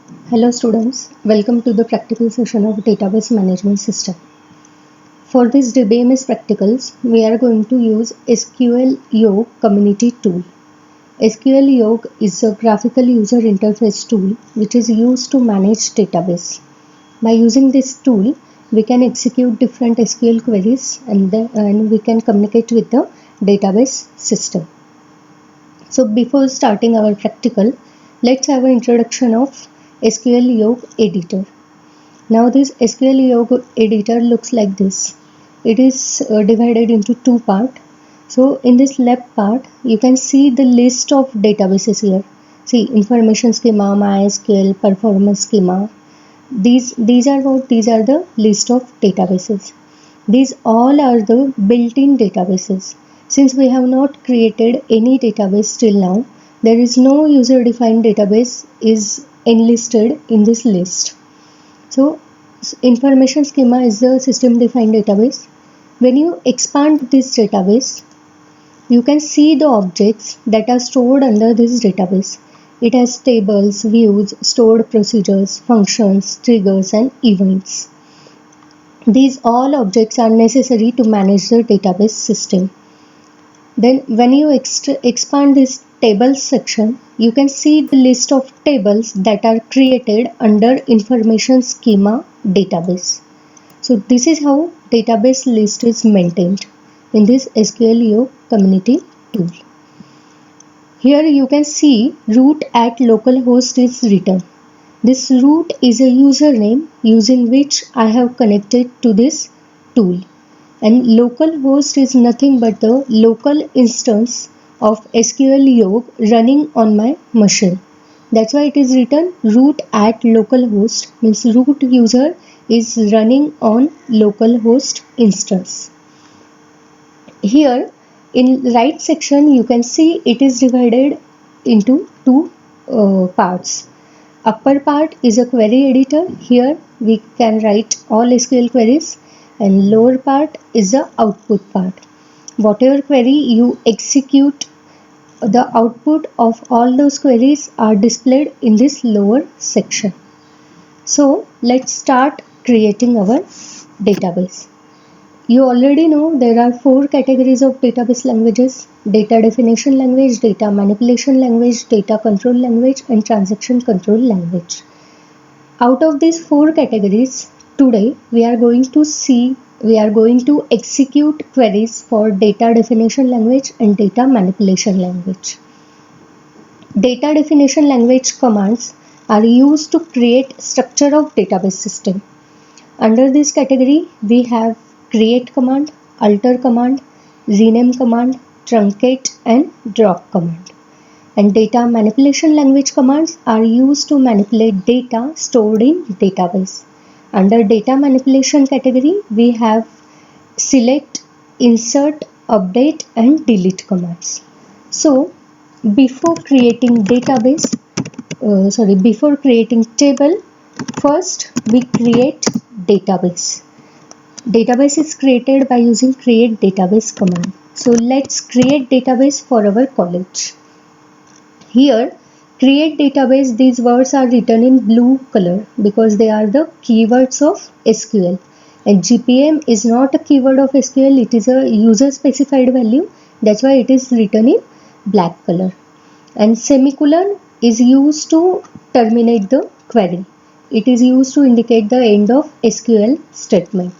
Hello students, welcome to the practical session of Database Management System. For this DBMS practicals, we are going to use SQL Yog Community Tool. SQL Yog is a graphical user interface tool which is used to manage database. By using this tool, we can execute different SQL queries and we can communicate with the database system. So before starting our practical, let's have an introduction of SQL Yog editor. Now this SQL Yog editor looks like this. It is divided into two parts. So in this left part, you can see the list of databases here. See, information schema, MySQL, performance schema. These are the list of databases. These all are the built-in databases. Since we have not created any database till now, there is no user-defined database is enlisted in this list. So information schema is the system-defined database. When you expand this database, you can see the objects that are stored under this database. It has tables, views, stored procedures, functions, triggers, and events. These all objects are necessary to manage the database system. Then when you expand this tables section, you can see the list of tables that are created under information schema database. So this is how database list is maintained in this SQL Yog community tool. Here you can see root at localhost is written. This root is a username using which I have connected to this tool. And localhost is nothing but the local instance of SQL Yog running on my machine. That's why it is written root at localhost, means root user is running on localhost instance. Here in right section you can see it is divided into two parts. Upper part is a query editor. Here we can write all SQL queries, and lower part is the output part. Whatever query you execute, the output of all those queries are displayed in this lower section. So let's start creating our database. You already know there are four categories of database languages: data definition language, data manipulation language, data control language, and transaction control language. Out of these four categories, today we are going to execute queries for data definition language and data manipulation language. Data definition language commands are used to create structure of database system. Under this category, we have create command, alter command, rename command, truncate, and drop command. And data manipulation language commands are used to manipulate data stored in database. Under data manipulation category, we have select, insert, update, and delete commands. So before creating before creating table, first we create database. Database is created by using create database command. So let's create database for our college. Here create database, these words are written in blue color because they are the keywords of SQL. And GPM is not a keyword of SQL, it is a user specified value. That's why it is written in black color. And semicolon is used to terminate the query. It is used to indicate the end of SQL statement.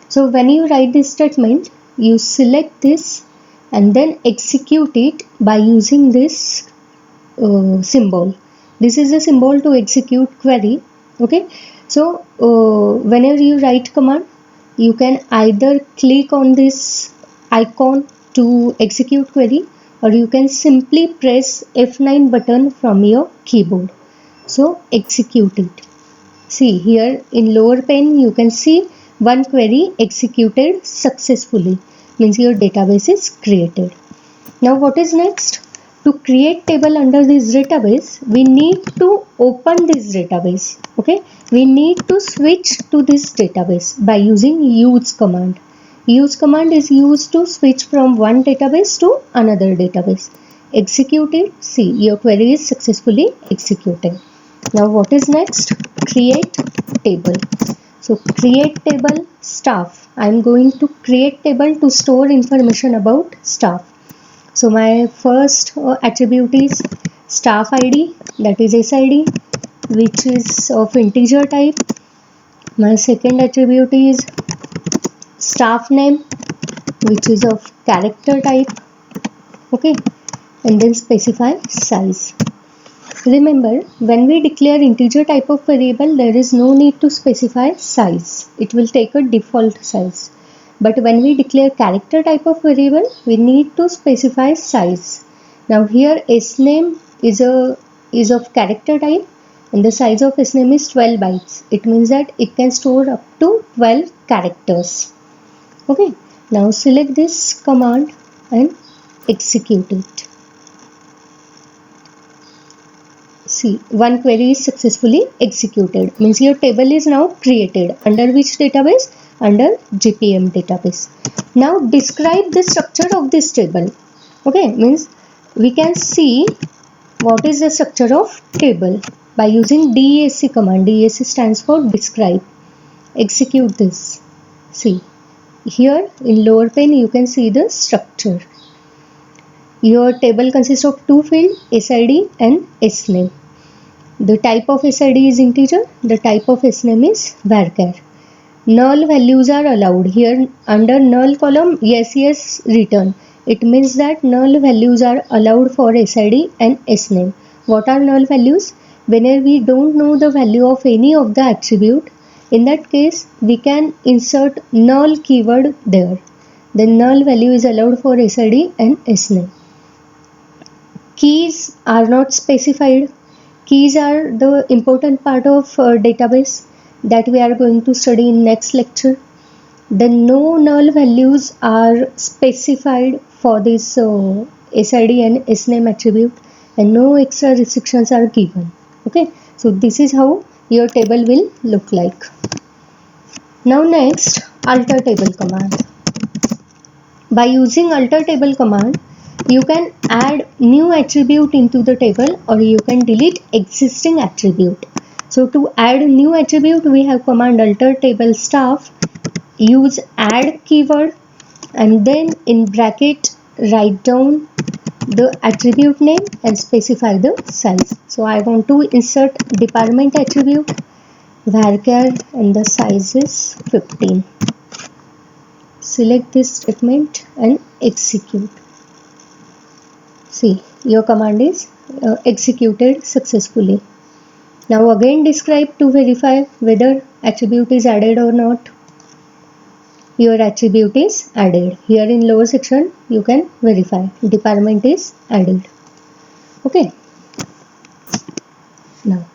So when you write this statement, you select this and then execute it by using this symbol. This is a symbol to execute query. Okay. So whenever you write command, you can either click on this icon to execute query, or you can simply press F9 button from your keyboard. So execute it. See here in lower pane you can see one query executed successfully, means your database is created. Now what is next? To create table under this database, we need to open this database. Okay, we need to switch to this database by using use command. Use command is used to switch from one database to another database. Execute it. See, your query is successfully executed. Now what is next? Create table. So create table staff. I am going to create table to store information about staff. So my first attribute is staff ID, that is SID, which is of integer type. My second attribute is staff name, which is of character type. Okay, and then specify size. Remember, when we declare integer type of variable, there is no need to specify size. It will take a default size. But when we declare character type of variable, we need to specify size. Now here sname is of character type, and the size of sname is 12 bytes. It means that it can store up to 12 characters. Okay, now select this command and execute it. See, one query is successfully executed. Means your table is now created. Under which database? Under GPM database. Now describe the structure of this table. Okay, means we can see what is the structure of table by using DESC command. DESC stands for describe. Execute this. See, here in lower pane you can see the structure. Your table consists of two fields, SID and SNAME. The type of SID is integer, the type of SNAME is varchar. Null values are allowed. Here under null column, yes return. It means that null values are allowed for SID and SNAME. What are null values? Whenever we don't know the value of any of the attribute, in that case we can insert null keyword there. The null value is allowed for SID and SNAME. Keys are not specified. Keys are the important part of database that we are going to study in next lecture. The no null values are specified for this SID and SNAME attribute, and no extra restrictions are given. Okay, so this is how your table will look like. Now next, alter table command. By using alter table command, you can add new attribute into the table, or you can delete existing attribute. So to add new attribute, we have command alter table staff, use add keyword, and then in bracket write down the attribute name and specify the size. So I want to insert department attribute, varchar, and the size is 15. Select this statement and execute. See, your command is executed successfully. Now again describe to verify whether attribute is added or not. Your attribute is added. Here in lower section you can verify department is added. Okay. Now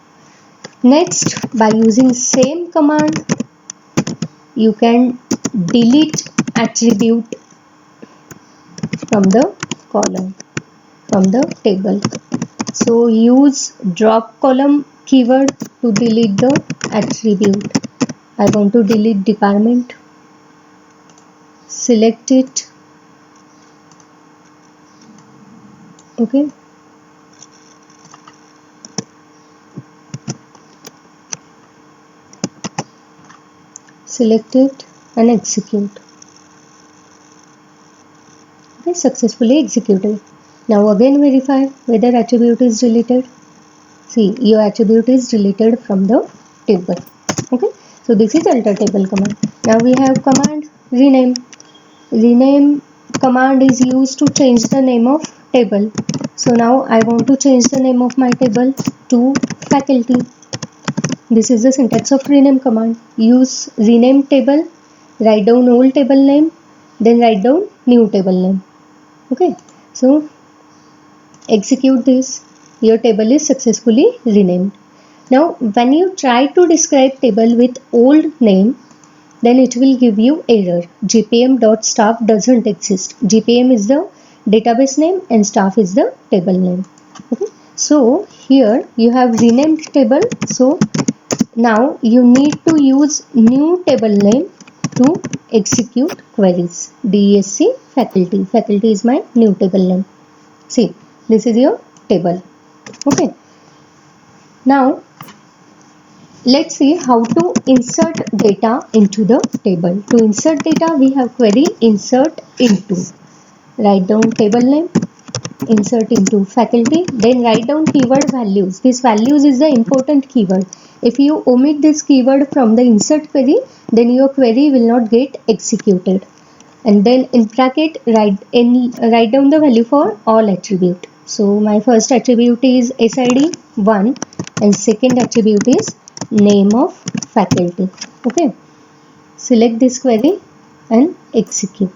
next, by using same command, you can delete attribute from the column, from the table. So use drop column keyword to delete the attribute. I want to delete department. Select it. Okay. Select it and execute. Okay, successfully executed. Now again verify whether attribute is deleted. See, your attribute is deleted from the table. Okay, so this is alter table command. Now we have command rename. Rename command is used to change the name of table. So now I want to change the name of my table to faculty. This is the syntax of rename command. Use rename table, write down old table name, then write down new table name. Okay, so execute this. Your table is successfully renamed. Now when you try to describe table with old name, then it will give you error. gpm.staff doesn't exist. GPM is the database name and staff is the table name. Okay, so here you have renamed table. So now you need to use new table name to execute queries. DESC faculty. Faculty is my new table name. See, this is your table. Okay. Now let's see how to insert data into the table. To insert data, we have query insert into. Write down table name, insert into faculty, then write down keyword values. This values is the important keyword. If you omit this keyword from the insert query, then your query will not get executed. And then in bracket write down the value for all attribute. So my first attribute is SID 1 and second attribute is name of faculty. Okay, select this query and execute.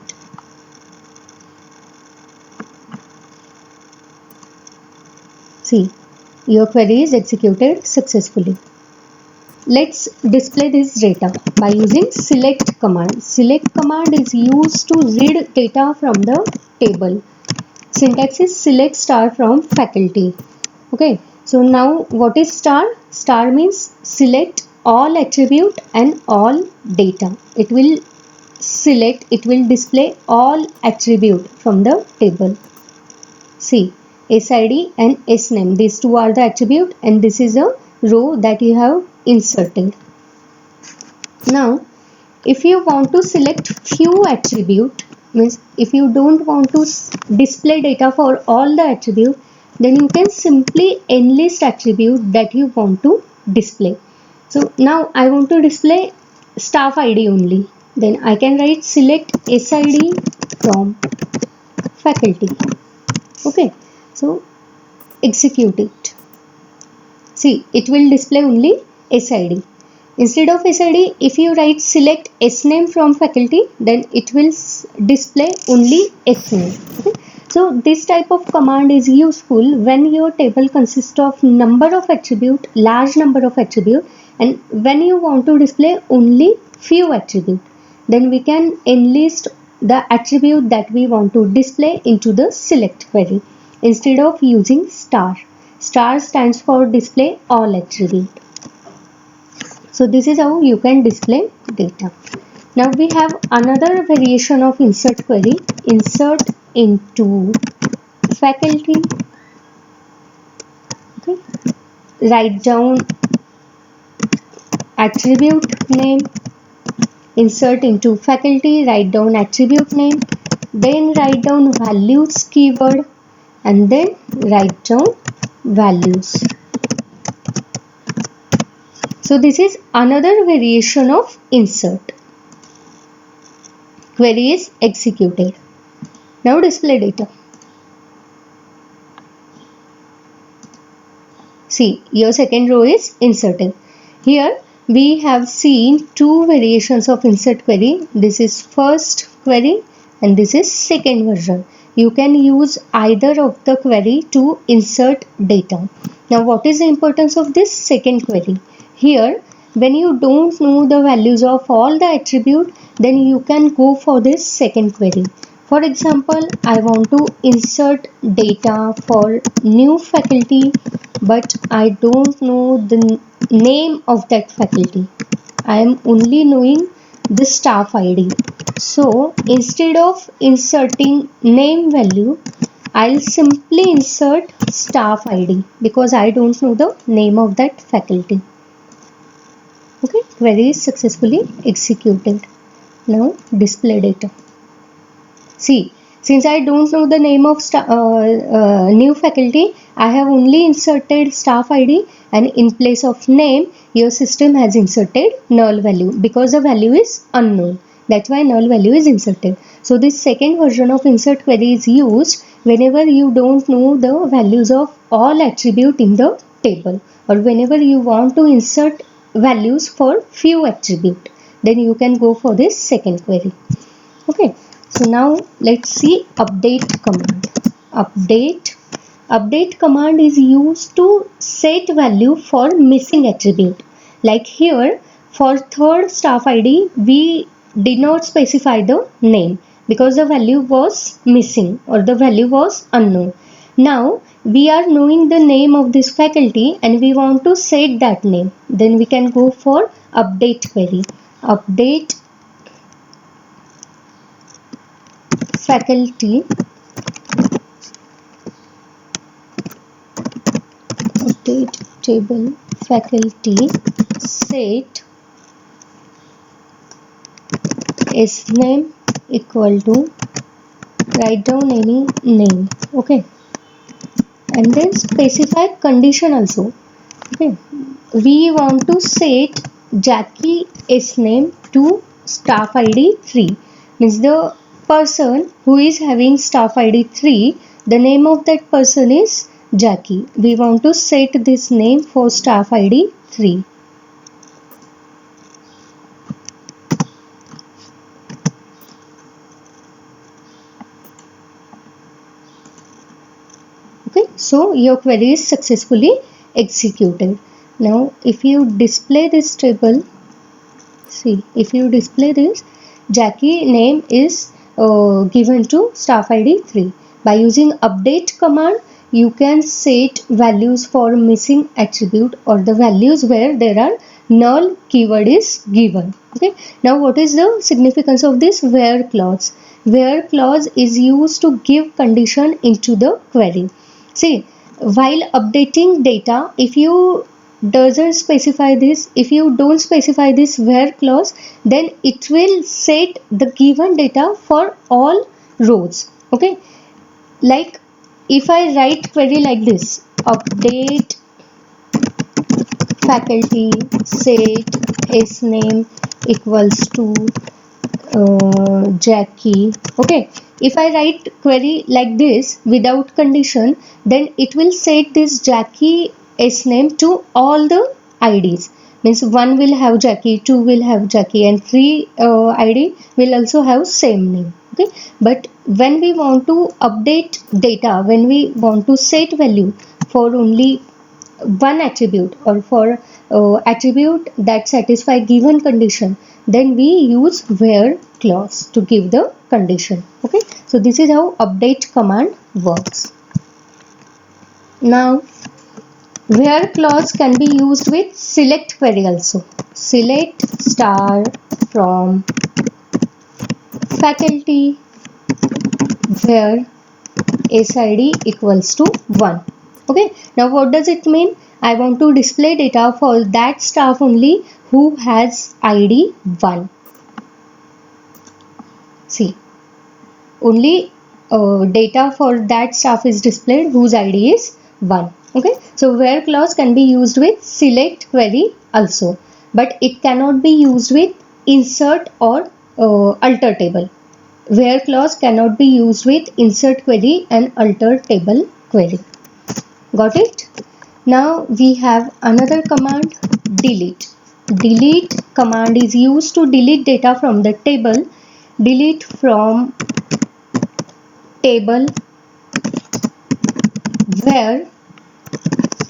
See, your query is executed successfully. Let's display this data by using select command. Select command is used to read data from the table. Syntax is select star from faculty. Okay, so now what is star? Star means select all attribute and all data. It will display all attribute from the table. See, SID and SNAME, these two are the attribute and this is a row that you have inserted. Now, if you want to select few attribute, means if you don't want to display data for all the attribute, then you can simply enlist attribute that you want to display. So now I want to display staff ID only. Then I can write select SID from faculty. Okay, so execute it. See, it will display only SID. Instead of SID, if you write select SNAME from faculty, then it will display only SNAME. Okay? So this type of command is useful when your table consists of number of attribute, large number of attribute, and when you want to display only few attribute, then we can enlist the attribute that we want to display into the select query instead of using star. Star stands for display all attribute. So this is how you can display data. Now we have another variation of insert query, insert into faculty. Okay. Write down attribute name, insert into faculty, write down attribute name, then write down values keyword and then write down values. So this is another variation of insert. Query is executed. Now display data. See, your second row is inserted. Here we have seen two variations of insert query. This is first query and this is second version. You can use either of the query to insert data. Now what is the importance of this second query? Here, when you don't know the values of all the attribute, then you can go for this second query. For example, I want to insert data for new faculty, but I don't know the name of that faculty. I am only knowing the staff ID. So instead of inserting name value, I'll simply insert staff ID because I don't know the name of that faculty. Okay, query is successfully executed. Now display data. See, since I don't know the name of new faculty, I have only inserted staff ID and in place of name, your system has inserted null value because the value is unknown. That's why null value is inserted. So this second version of insert query is used whenever you don't know the values of all attribute in the table or whenever you want to insert values for few attribute. Then you can go for this second query. Okay. So now let's see update command. Update command is used to set value for missing attribute. Like here for third staff ID we did not specify the name because the value was missing or the value was unknown. Now we are knowing the name of this faculty and we want to set that name. Then we can go for update query. Update faculty, update table faculty set is name equal to, write down any name, okay, and then specify condition also. Okay, we want to set Jackie is name to staff ID 3, means the person who is having staff ID 3, the name of that person is Jackie. We want to set this name for staff ID 3. Okay, so your query is successfully executed. Now if you display this table, see, if you display this, Jackie name is given to staff ID 3. By using update command, you can set values for missing attribute or the values where there are null keyword is given. Okay, now what is the significance of this where clause? Where clause is used to give condition into the query. See, while updating data, if you doesn't specify this, if you don't specify this where clause, then it will set the given data for all rows. Okay, like if I write query like this, update faculty set is name equals to Jackie. Okay, if I write query like this without condition, then it will set this Jackie is name to all the IDs, means 1 will have Jackie, 2 will have Jackie, and 3 ID will also have same name. Okay, but when we want to update data, when we want to set value for only one attribute or for attribute that satisfy given condition, then we use where clause to give the condition. Okay, so this is how update command works. Now where clause can be used with select query also. Select star from faculty where SID equals to 1. Okay, now what does it mean? I want to display data for that staff only who has ID 1. See, only data for that staff is displayed whose ID is 1. Okay, so where clause can be used with select query also, but it cannot be used with insert or alter table. Where clause cannot be used with insert query and alter table query. Got it? Now we have another command, delete. Delete command is used to delete data from the table. Delete from table where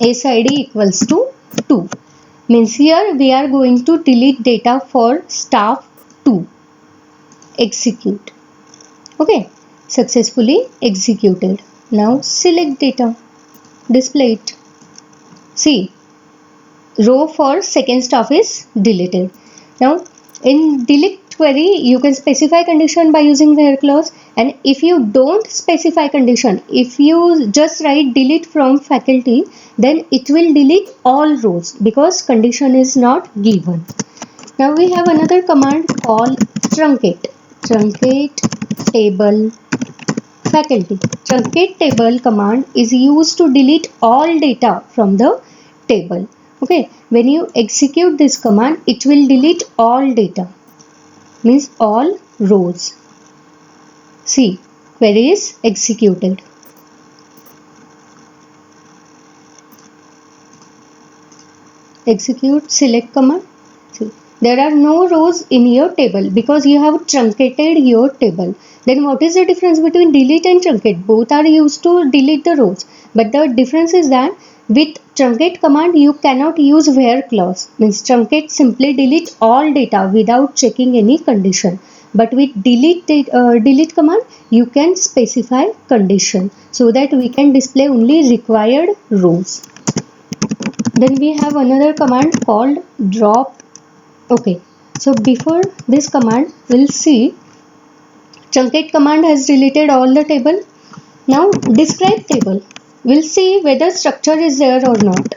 SID equals to 2. Means here we are going to delete data for staff 2. Execute. Okay, successfully executed. Now select data, display it. See, row for second staff is deleted. Now in delete query, you can specify condition by using where clause, and if you don't specify condition, if you just write delete from faculty, then it will delete all rows because condition is not given. Now we have another command called truncate. Truncate table faculty. Truncate table command is used to delete all data from the table. Okay, when you execute this command, it will delete all data, means all rows. See, query is executed. Execute select command. See, there are no rows in your table because you have truncated your table. Then what is the difference between delete and truncate? Both are used to delete the rows, but the difference is that with truncate command you cannot use where clause, means truncate simply delete all data without checking any condition, but with delete command you can specify condition so that we can display only required rows. Then we have another command called drop. Okay, so before this command we'll see truncate command has deleted all the table. Now describe table. We'll see whether structure is there or not.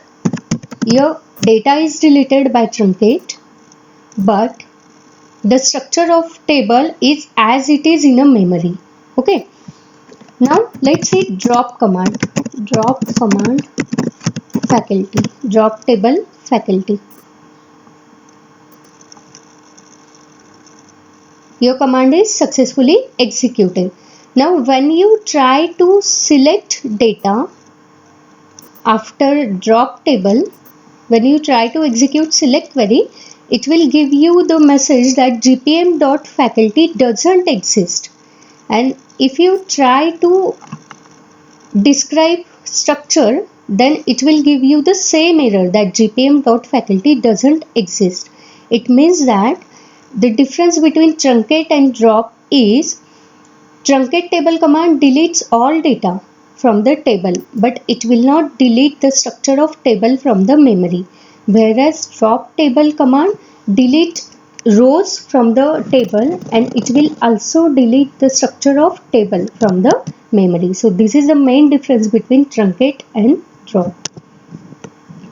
your data is deleted by truncate, but the structure of table is as it is in a memory. Okay. Now let's see drop command. Drop command faculty. Drop table faculty. Your command is successfully executed. Now when you try to select data after drop table, when you try to execute select query, it will give you the message that gpm.faculty doesn't exist. And if you try to describe structure, then it will give you the same error that gpm.faculty doesn't exist. It means that the difference between truncate and drop is truncate table command deletes all data from the table, but it will not delete the structure of table from the memory, whereas drop table command delete rows from the table and it will also delete the structure of table from the memory. So this is the main difference between truncate and drop.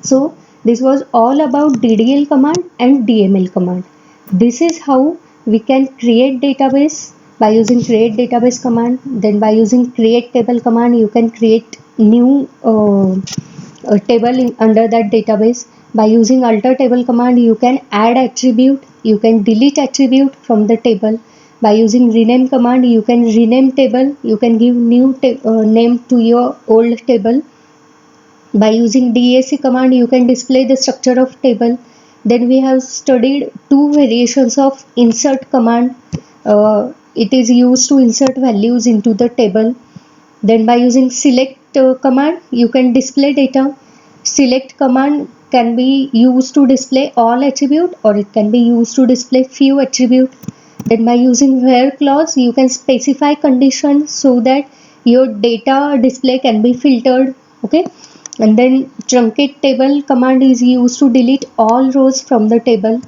So this was all about DDL command and DML command. This is how we can create database by using create database command. Then by using create table command, you can create new table under that database. By using alter table command, you can add attribute, you can delete attribute from the table. By using rename command, you can rename table, you can give new name to your old table. By using DAC command, you can display the structure of table. Then we have studied two variations of insert command. It is used to insert values into the table. Then by using select command, you can display data. Select command can be used to display all attribute or it can be used to display few attribute. Then by using where clause, you can specify condition so that your data display can be filtered. Okay. And then truncate table command is used to delete all rows from the table.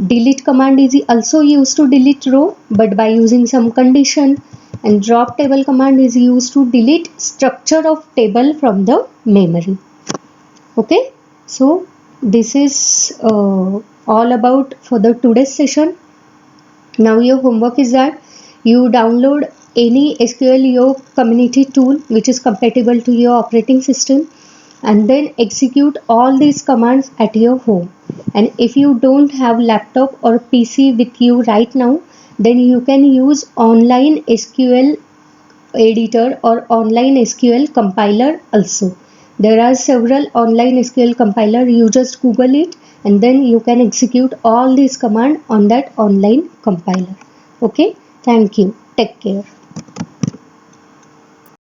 Delete command is also used to delete row, but by using some condition. And drop table command is used to delete structure of table from the memory. Okay, so this is all about for the today's session. Now your homework is that you download any SQL community tool which is compatible to your operating system and then execute all these commands at your home. And if you don't have laptop or PC with you right now, then you can use online SQL editor or online SQL compiler also. There are several online SQL compiler. You just Google it and then you can execute all these commands on that online compiler. Okay, thank you. Take care.